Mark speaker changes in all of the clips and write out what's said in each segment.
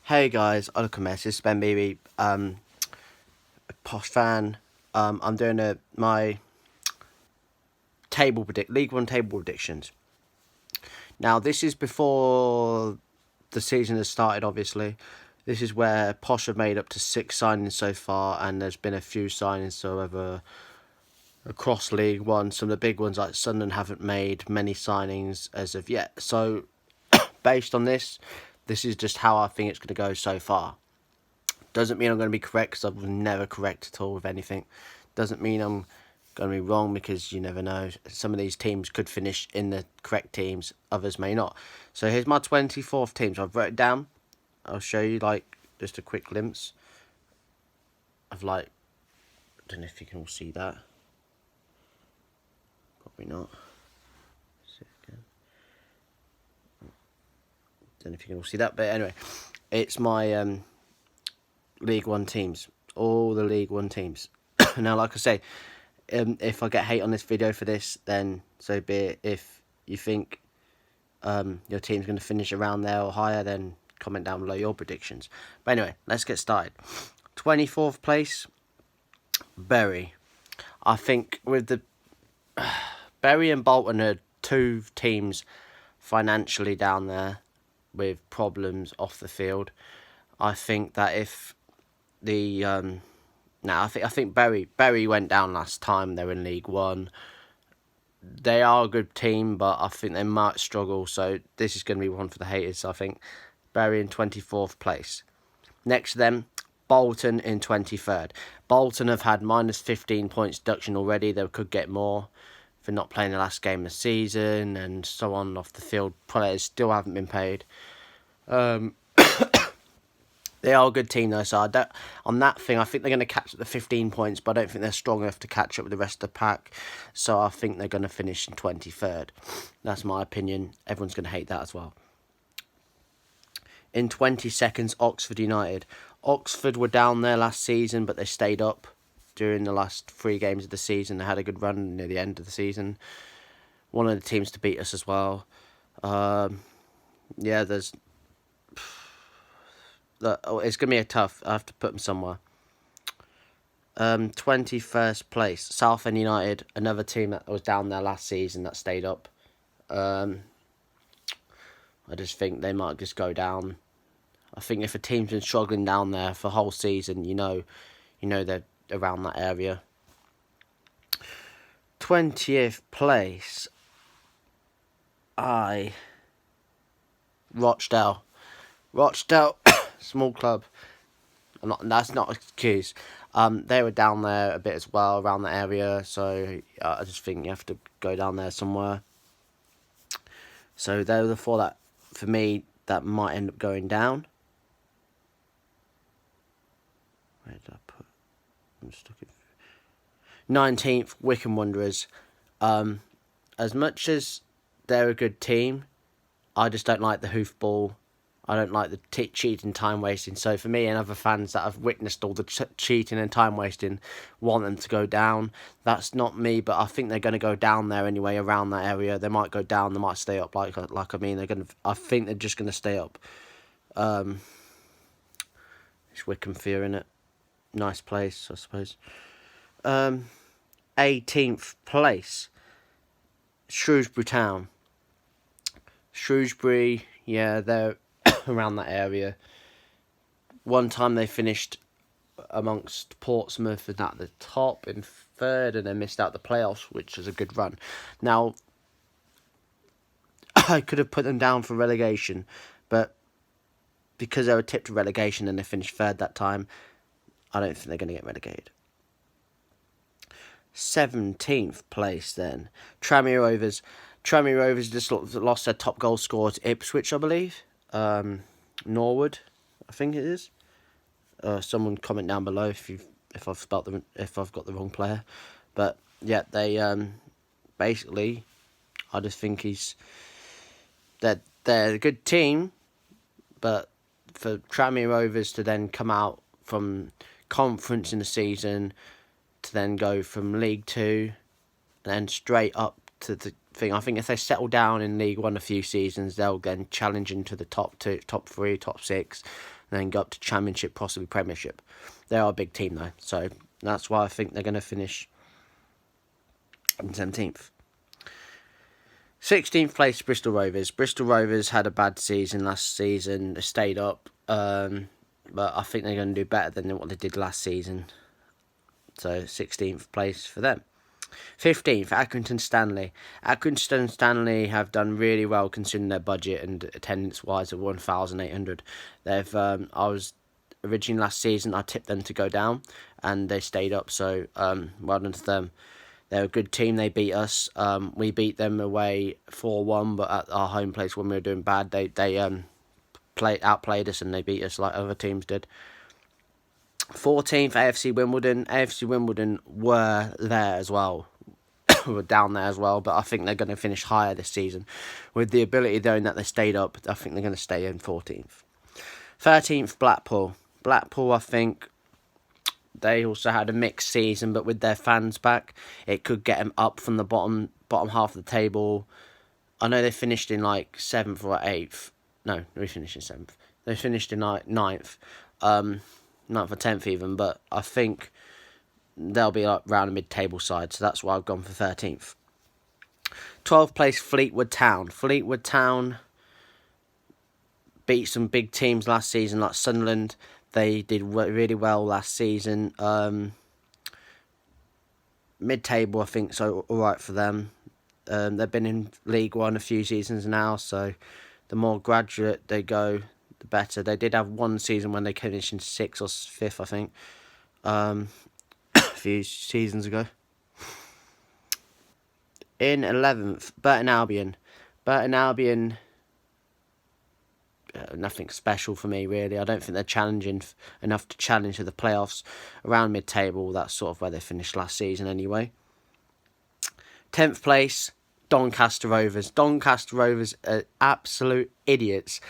Speaker 1: Hey guys, welcome. This is Ben Beebe, Posh fan. I'm doing my League One table predictions. Now this is before the season has started. Obviously, this is where Posh have made up to 6 signings so far, and there's been a few signings however across League One. Some of the big ones like Sunderland haven't made many signings as of yet. So based on this is just how I think it's going to go so far. Doesn't mean I'm going to be correct because I was never correct at all with anything. Doesn't mean I'm going to be wrong because you never know. Some of these teams could finish in the correct teams, others may not. So here's my 24th teams. I've wrote it down. I'll show you just a quick glimpse of I don't know if you can all see that. Probably not. Don't know if you can all see that, but anyway, it's my League One teams, all the League One teams. Now, like I say, if I get hate on this video for this, then so be it. If you think your team's going to finish around there or higher, then comment down below your predictions. But anyway, let's get started. 24th place, Bury. I think with the Bury and Bolton are two teams financially down there with problems off the field. I think that if the I think Bury went down last time. They're in League One. They are a good team, but I think they might struggle. So this is going to be one for the haters. I think Bury in 24th place. Next to them, Bolton in 23rd. Bolton have had minus 15 points deduction already. They could get more for not playing the last game of the season and so on off the field. Players still haven't been paid. They are a good team though, so on that thing, I think they're going to catch up the 15 points, but I don't think they're strong enough to catch up with the rest of the pack. So I think they're going to finish in 23rd. That's my opinion. Everyone's going to hate that as well. In 22nd, Oxford United. Oxford were down there last season, but they stayed up during the last 3 games of the season. They had a good run near the end of the season. One of the teams to beat us as well. There's... It's going to be a tough. I have to put them somewhere. 21st place, Southend United, another team that was down there last season that stayed up. I just think they might just go down. I think if a team's been struggling down there for a whole season, you know they're around that area. 20th place, Rochdale. Rochdale, small club. That's not an excuse. They were down there a bit as well, around that area. So I just think you have to go down there somewhere. So they're the 4 that, for me, that might end up going down. Where did I put? I'm just looking. 19th, Wycombe Wanderers. As much as they're a good team, I just don't like the hoofball. I don't like the cheating, time wasting. So for me and other fans that have witnessed all the cheating and time wasting, want them to go down. That's not me, but I think they're going to go down there anyway, around that area. They might go down, they might stay up. I think they're just going to stay up. It's Wycombe fear in it. Nice place, I suppose. 18th place, Shrewsbury Town. Shrewsbury, yeah, they're around that area. One time they finished amongst Portsmouth and at the top in 3rd, and they missed out the playoffs, which was a good run. Now, I could have put them down for relegation, but because they were tipped to relegation and they finished 3rd that time, I don't think they're going to get relegated. 17th place then, Tranmere Rovers. Tranmere Rovers just lost their top goal scorer to Ipswich, I believe. Norwood, I think it is. Someone comment down below if I've got the wrong player. But yeah, they basically, I just think they're a good team, but for Tranmere Rovers to then come out from conference in the season to then go from League 2 and then straight up to the thing. I think if they settle down in League One a few seasons, they'll then challenge into the top 2, top 3, top 6, and then go up to Championship, possibly Premiership. They are a big team though, so that's why I think they're going to finish in 17th. 16th place, Bristol Rovers. Bristol Rovers had a bad season last season. They stayed up, but I think they're going to do better than what they did last season. So 16th place for them. 15th, Accrington Stanley. Accrington Stanley have done really well considering their budget and attendance-wise of 1,800. They've I was originally last season I tipped them to go down, and they stayed up. So well done to them. They're a good team. They beat us. We beat them away 4-1, but at our home place when we were doing bad, they outplayed us and they beat us like other teams did. 14th, AFC Wimbledon. AFC Wimbledon were there as well. Were down there as well, but I think they're going to finish higher this season. With the ability, though, that they stayed up, I think they're going to stay in 14th. 13th, Blackpool. Blackpool, I think, they also had a mixed season, but with their fans back, it could get them up from the bottom half of the table. I know they finished in like 7th or 8th. No, we finished in 7th. They finished in like 9th. 9th or 10th even, but I think they'll be like round the mid-table side, so that's why I've gone for 13th. 12th place, Fleetwood Town. Fleetwood Town beat some big teams last season, like Sunderland. They did really well last season. Mid-table, I think, so alright for them. They've been in League One a few seasons now, so the more graduate they go, the better. They did have one season when they finished in 6th or 5th, I think, a few seasons ago. In 11th, Burton Albion. Burton Albion, nothing special for me, really. I don't think they're challenging enough to challenge to the playoffs. Around mid-table, that's sort of where they finished last season anyway. 10th place, Doncaster Rovers. Doncaster Rovers are absolute idiots.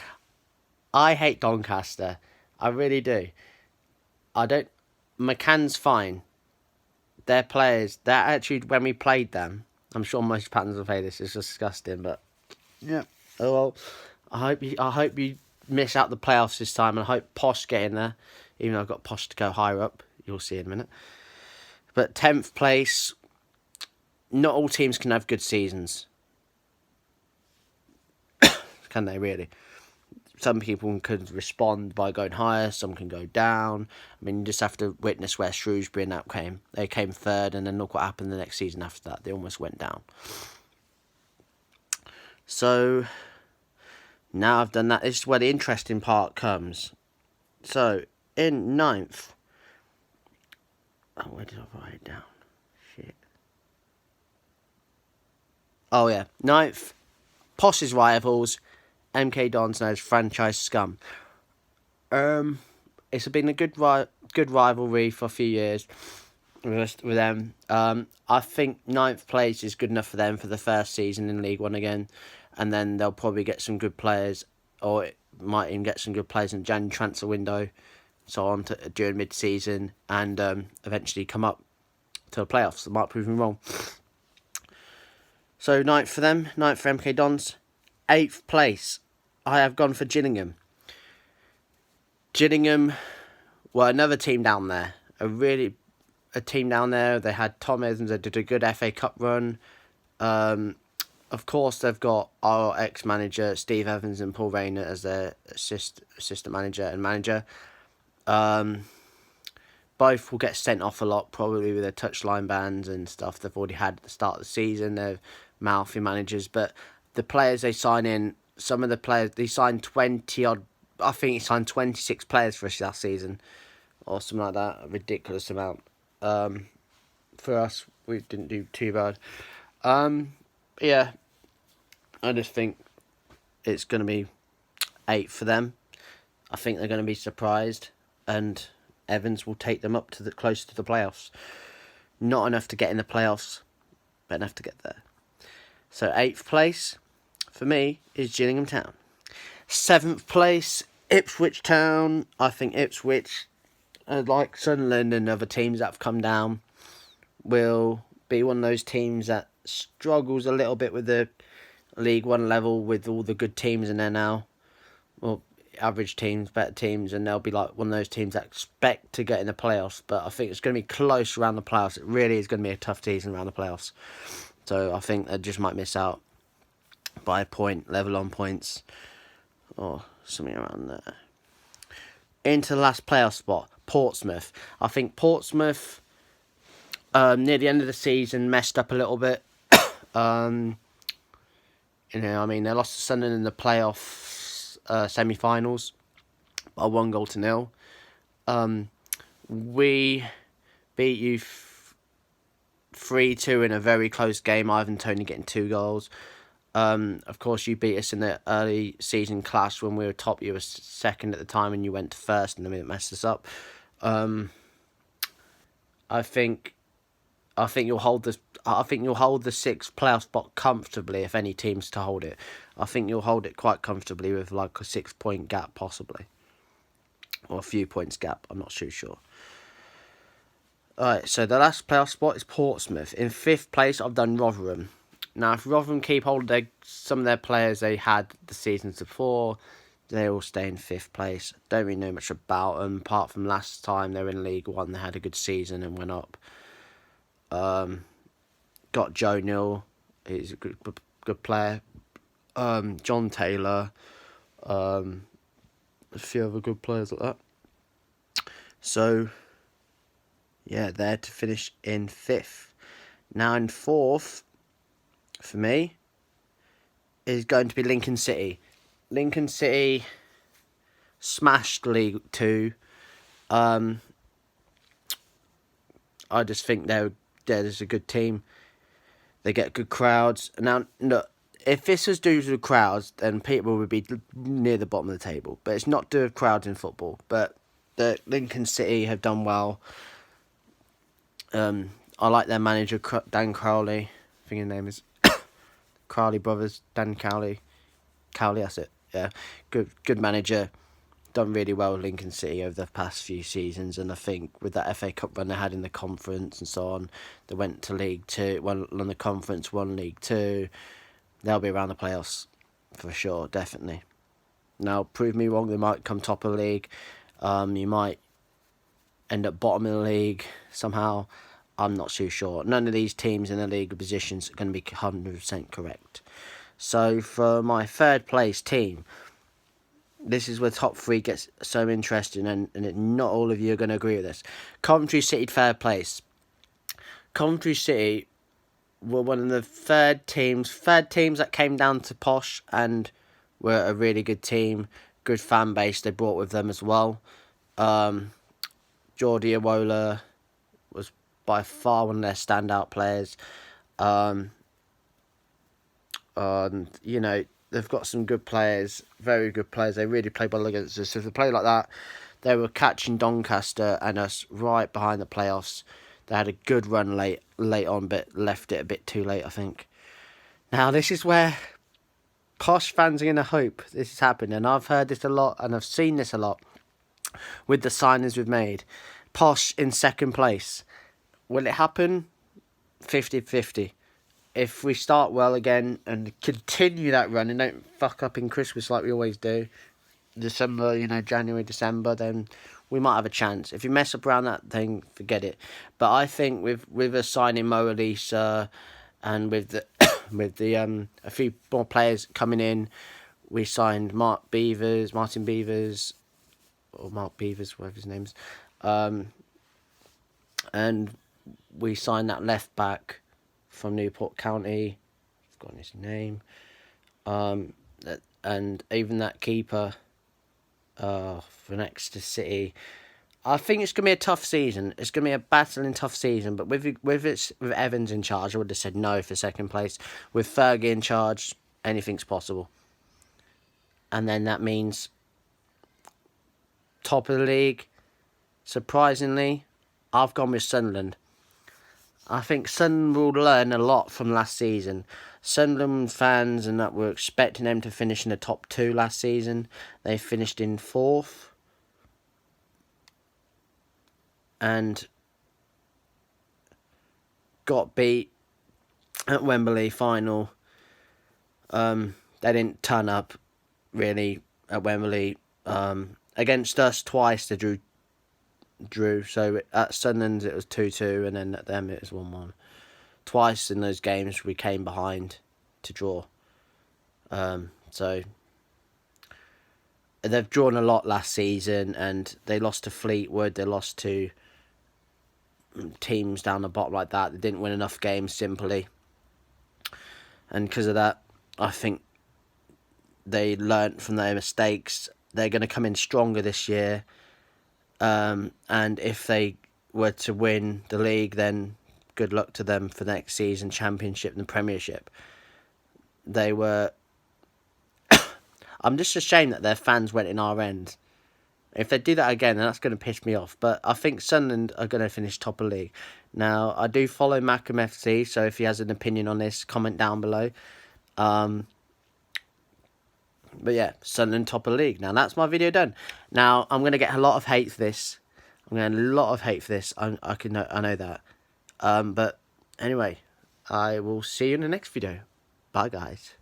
Speaker 1: I hate Doncaster. I really do. McCann's fine. Their players, they're actually, when we played them, I'm sure most fans will say this, it's disgusting, but yeah. Oh well, I hope you miss out the playoffs this time, and I hope Posh get in there, even though I've got Posh to go higher up. You'll see in a minute. But 10th place, not all teams can have good seasons. Can they really? Some people could respond by going higher, some can go down. I mean, you just have to witness where Shrewsbury and that came. They came third, and then look what happened the next season after that. They almost went down. So, now I've done that. This is where the interesting part comes. So, in 9th... Oh, where did I write it down? Shit. Oh, yeah. 9th, Posh's rivals, MK Dons, known as franchise scum. It's been a good rivalry for a few years with them. I think 9th place is good enough for them for the first season in League One again, and then they'll probably get some good players, or it might even get some good players in the January transfer window, so on during mid-season, and eventually come up to the playoffs. They might prove me wrong. So 9th for them, 9th for MK Dons. 8th place, I have gone for Gillingham. Gillingham were another team down there. A team down there. They had Tom Evans. They did a good FA Cup run. Of course, they've got our ex-manager, Steve Evans, and Paul Rayner as their assistant manager and manager. Both will get sent off a lot, probably with their touchline bans and stuff they've already had at the start of the season. They're mouthy managers. But the players they sign in, some of the players, they signed 20-odd, I think he signed 26 players for us last season, or something like that, a ridiculous amount. For us, we didn't do too bad. Yeah, I just think it's going to be 8 for them. I think they're going to be surprised, and Evans will take them up to close to the playoffs. Not enough to get in the playoffs, but enough to get there. So 8th place for me is Gillingham Town. 7th place, Ipswich Town. I think Ipswich, like Sunderland and other teams that have come down, will be one of those teams that struggles a little bit with the League One level with all the good teams in there now. Well, average teams, better teams, and they'll be like one of those teams that expect to get in the playoffs. But I think it's going to be close around the playoffs. It really is going to be a tough season around the playoffs. So I think they just might miss out by a point, level on points, or something around there. Into the last playoff spot, Portsmouth. I think Portsmouth, near the end of the season, messed up a little bit. You know, I mean, they lost to Sunderland in the playoff semi-finals by 1-0. We beat you 3-2 in a very close game. Ivan Toney getting 2 goals. Of course, you beat us in the early season clash when we were top. You were second at the time, and you went to first, and then it messed us up. I think you'll hold this. I think you'll hold the 6th playoff spot comfortably if any team's to hold it. I think you'll hold it quite comfortably with like a 6-point gap possibly, or a few points gap. I'm not too sure. Alright, so the last playoff spot is Portsmouth. In 5th place, I've done Rotherham. Now, if Rotherham keep hold of some of their players they had the seasons before, they all stay in 5th place. Don't really know much about them, apart from last time they were in League One, they had a good season and went up. Got Joe Neal, he's a good player. John Taylor, a few other good players like that. So, yeah, they're to finish in 5th. Now in 4th, for me, is going to be Lincoln City. Lincoln City smashed League 2. I just think they're just a good team. They get good crowds. Now, look, if this was due to the crowds, then people would be near the bottom of the table. But it's not due to crowds in football. But the Lincoln City have done well. I like their manager, Dan Crowley. I think his name is Crowley Brothers. Dan Cowley. Cowley, that's it. Yeah, good manager. Done really well with Lincoln City over the past few seasons, and I think with that FA Cup run they had in the conference and so on, they went to League 2, won the conference, won League 2. They'll be around the playoffs for sure, definitely. Now, prove me wrong, they might come top of the league. You might end up bottom of the league somehow. I'm not too sure. None of these teams in the league positions are going to be 100% correct. So for my 3rd place team, this is where top 3 gets so interesting, and not all of you are going to agree with this. Coventry City 3rd place. Coventry City were one of the third teams that came down to Posh and were a really good team, good fan base they brought with them as well. Jordi Awola was by far one of their standout players. And, you know, they've got some good players, very good players. They really play well against us. So if they play like that, they were catching Doncaster and us right behind the playoffs. They had a good run late on, but left it a bit too late, I think. Now, this is where Posh fans are going to hope this is happening. And I've heard this a lot, and I've seen this a lot with the signings we've made. Posh in 2nd place. Will it happen? 50-50. If we start well again and continue that run and don't fuck up in Christmas like we always do, December, January, December, then we might have a chance. If you mess up around that thing, forget it. But I think with us signing Mo Elisa and with the a few more players coming in, we signed Martin Beavers, or Mark Beavers, whatever his name is, and we signed that left back from Newport County. I've forgotten his name. And even that keeper for Exeter City. I think it's going to be a tough season. It's going to be a battling tough season. But with Evans in charge, I would have said no for 2nd place. With Fergie in charge, anything's possible. And then that means top of the league. Surprisingly, I've gone with Sunderland. I think Sunderland will learn a lot from last season. Sunderland fans and that were expecting them to finish in the top 2 last season. They finished in 4th. And got beat at Wembley final. They didn't turn up really at Wembley. Against us twice they drew. So at Sunderland it was 2-2, and then at them it was 1-1. Twice in those games we came behind to draw. So they've drawn a lot last season, and they lost to Fleetwood. They lost to teams down the bottom like that. They didn't win enough games simply, and because of that, I think they learnt from their mistakes. They're going to come in stronger this year, and if they were to win the league, then good luck to them for next season, Championship and the Premiership. They were... I'm just ashamed that their fans went in our end. If they do that again, then that's going to piss me off. But I think Sunderland are going to finish top of league. Now, I do follow Mackham FC, so if he has an opinion on this, comment down below. But yeah, Sunderland top of the league. Now, that's my video done. Now, I'm going to get a lot of hate for this. I'm going to get a lot of hate for this. I know that. But anyway, I will see you in the next video. Bye, guys.